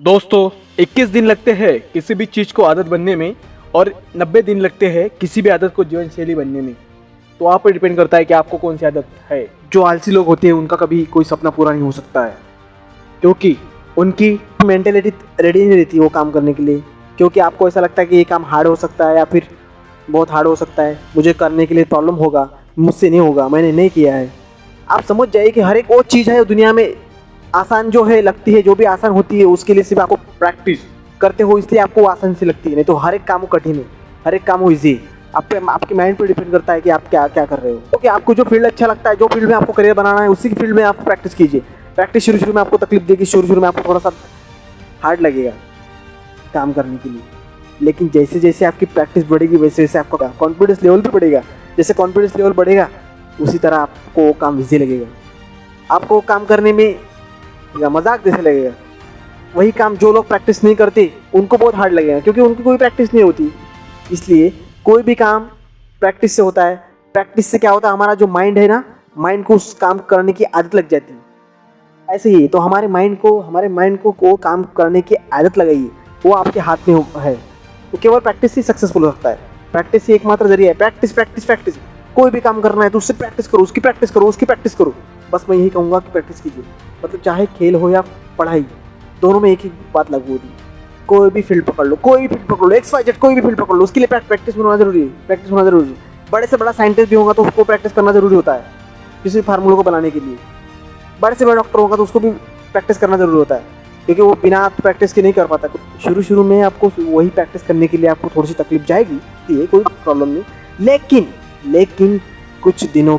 दोस्तों 21 दिन लगते हैं किसी भी चीज़ को आदत बनने में और 90 दिन लगते हैं किसी भी आदत को जीवन शैली बनने में। तो आप पर डिपेंड करता है कि आपको कौन सी आदत है। जो आलसी लोग होते हैं उनका कभी कोई सपना पूरा नहीं हो सकता है, क्योंकि उनकी मेंटेलिटी रेडी नहीं रहती वो काम करने के लिए। क्योंकि आपको ऐसा लगता है कि ये काम हार्ड हो सकता है या फिर बहुत हार्ड हो सकता है, मुझे करने के लिए प्रॉब्लम होगा, मुझसे नहीं होगा, मैंने नहीं किया है। आप समझ जाइए कि हर एक वो चीज़ है दुनिया में आसान जो है लगती है, जो भी आसान होती है उसके लिए सिर्फ आपको प्रैक्टिस करते हो, इसलिए आपको आसान सी लगती है। नहीं तो हर एक काम कठिन है, हर एक काम हो ईजी। आपके माइंड पर डिपेंड करता है कि आप क्या क्या कर रहे हो। क्योंकि आपको जो फील्ड अच्छा लगता है, जो फील्ड में आपको करियर बनाना है, उसी की फील्ड में आप प्रैक्टिस कीजिए। प्रैक्टिस शुरू में आपको तकलीफ देगी, शुरू में आपको थोड़ा सा हार्ड लगेगा काम करने के लिए, लेकिन जैसे जैसे आपकी प्रैक्टिस बढ़ेगी वैसे वैसे आपका कॉन्फिडेंस लेवल भी बढ़ेगा। जैसे कॉन्फिडेंस लेवल बढ़ेगा उसी तरह आपको काम ईजी लगेगा, आपको काम करने में या मजाक जैसे लगेगा। वही काम जो लोग प्रैक्टिस नहीं करते उनको बहुत हार्ड लगेगा, क्योंकि उनकी कोई प्रैक्टिस नहीं होती। इसलिए कोई भी काम प्रैक्टिस से होता है। प्रैक्टिस से क्या होता है, हमारा जो माइंड है ना, माइंड को उस काम करने की आदत लग जाती है। ऐसे ही तो हमारे माइंड को काम करने की आदत लगाइए, वो आपके हाथ में है। तो केवल प्रैक्टिस ही सक्सेसफुल हो सकता है। प्रैक्टिस ही एकमात्र जरिया है। Practice practice practice. कोई भी काम करना है तो उससे प्रैक्टिस करो, उसकी प्रैक्टिस करो, उसकी प्रैक्टिस करो। बस मैं यही कहूँगा कि प्रैक्टिस कीजिए। मतलब चाहे खेल हो या पढ़ाई, दोनों में एक ही बात लागू होती है। कोई भी फील्ड पकड़ लो, XYZ कोई भी फील्ड पकड़ लो, उसके लिए प्रैक्टिस होना जरूरी है। प्रैक्टिस होना जरूरी है। बड़े से बड़ा साइंटिस्ट भी होगा तो उसको प्रैक्टिस करना जरूरी होता है किसी फार्मूले को बनाने के लिए। बड़े से बड़ा डॉक्टर होगा तो उसको भी प्रैक्टिस करना जरूरी होता है, क्योंकि वो बिना प्रैक्टिस के नहीं कर पाता। शुरू में आपको वही प्रैक्टिस करने के लिए आपको थोड़ी सी तकलीफ जाएगी, ये कोई प्रॉब्लम नहीं। लेकिन कुछ दिनों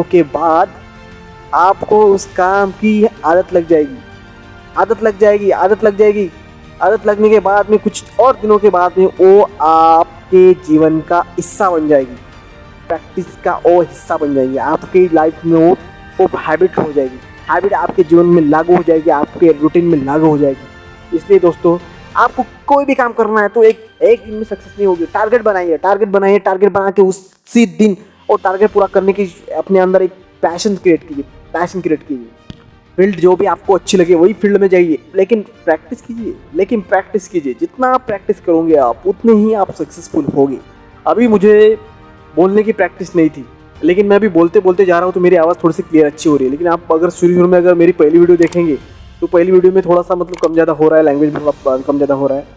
के बाद आपको उस काम की आदत लग जाएगी। आदत लगने के बाद में कुछ और दिनों के बाद में वो आपके जीवन का हिस्सा बन जाएगी। प्रैक्टिस का वो हिस्सा बन जाएगी आपकी लाइफ में। वो हैबिट हो जाएगी। हैबिट आपके जीवन में लागू हो जाएगी, आपके रूटीन में लागू हो जाएगी। इसलिए दोस्तों, आपको कोई भी काम करना है तो एक दिन में सक्सेस नहीं होगी। टारगेट बना के उसी दिन और टारगेट पूरा करने की अपने अंदर एक पैशन क्रिएट कीजिए। फील्ड जो भी आपको अच्छी लगे वही फील्ड में जाइए, लेकिन प्रैक्टिस कीजिए। जितना आप प्रैक्टिस करोगे आप उतने ही आप सक्सेसफुल होगे। अभी मुझे बोलने की प्रैक्टिस नहीं थी, लेकिन मैं अभी बोलते जा रहा हूँ तो मेरी आवाज़ थोड़ी सी क्लियर अच्छी हो रही है। लेकिन आप अगर शुरू में अगर मेरी पहली वीडियो देखेंगे तो पहली वीडियो में थोड़ा सा मतलब कम ज़्यादा हो रहा है, लैंग्वेज में थोड़ा कम ज़्यादा हो रहा है।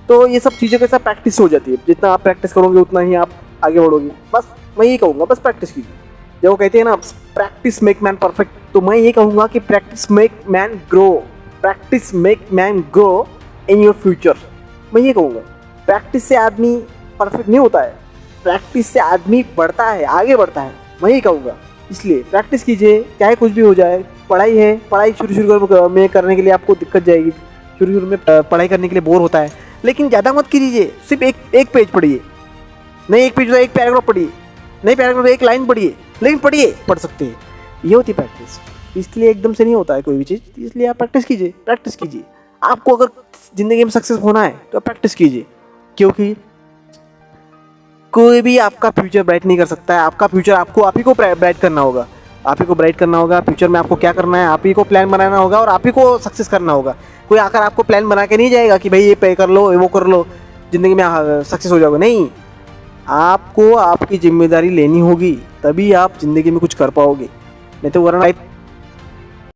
तो ये सब चीज़ें के साथ प्रैक्टिस हो जाती है। जितना आप प्रैक्टिस करोगे उतना ही आप आगे बढ़ोगे। बस मैं यही कहूँगा, बस प्रैक्टिस कीजिए। जब वो कहते हैं ना प्रैक्टिस मेक मैन परफेक्ट, तो मैं ये कहूँगा कि practice make man grow in your future. मैं ये कहूँगा, प्रैक्टिस से आदमी परफेक्ट नहीं होता है, प्रैक्टिस से आदमी बढ़ता है, आगे बढ़ता है। मैं ये कहूँगा, इसलिए प्रैक्टिस कीजिए, चाहे कुछ भी हो जाए। पढ़ाई शुरू में करने के लिए आपको दिक्कत जाएगी। शुरू में पढ़ाई करने के लिए बोर होता है, लेकिन ज़्यादा मत कीजिए। सिर्फ एक पेज पढ़िए, नहीं एक पेज, एक पैराग्राफ पढ़िए, नहीं पैराग्राफ एक लाइन पढ़िए, लेकिन पढ़ सकते हैं। ये होती प्रैक्टिस। इसलिए एकदम से नहीं होता है कोई भी चीज़, इसलिए आप प्रैक्टिस कीजिए। आपको अगर ज़िंदगी में सक्सेस होना है तो प्रैक्टिस कीजिए, क्योंकि कोई भी आपका फ्यूचर ब्राइट नहीं कर सकता है। आपका फ्यूचर आप ही को ब्राइट करना होगा। फ्यूचर में आपको क्या करना है, आप ही को प्लान बनाना होगा और आप ही को सक्सेस करना होगा। कोई आकर आपको प्लान बना के नहीं जाएगा कि भाई ये पे कर लो, वो कर लो, ज़िंदगी में सक्सेस हो जाओगे। नहीं, आपको आपकी जिम्मेदारी लेनी होगी, तभी आप ज़िंदगी में कुछ कर पाओगे। नहीं तो वरना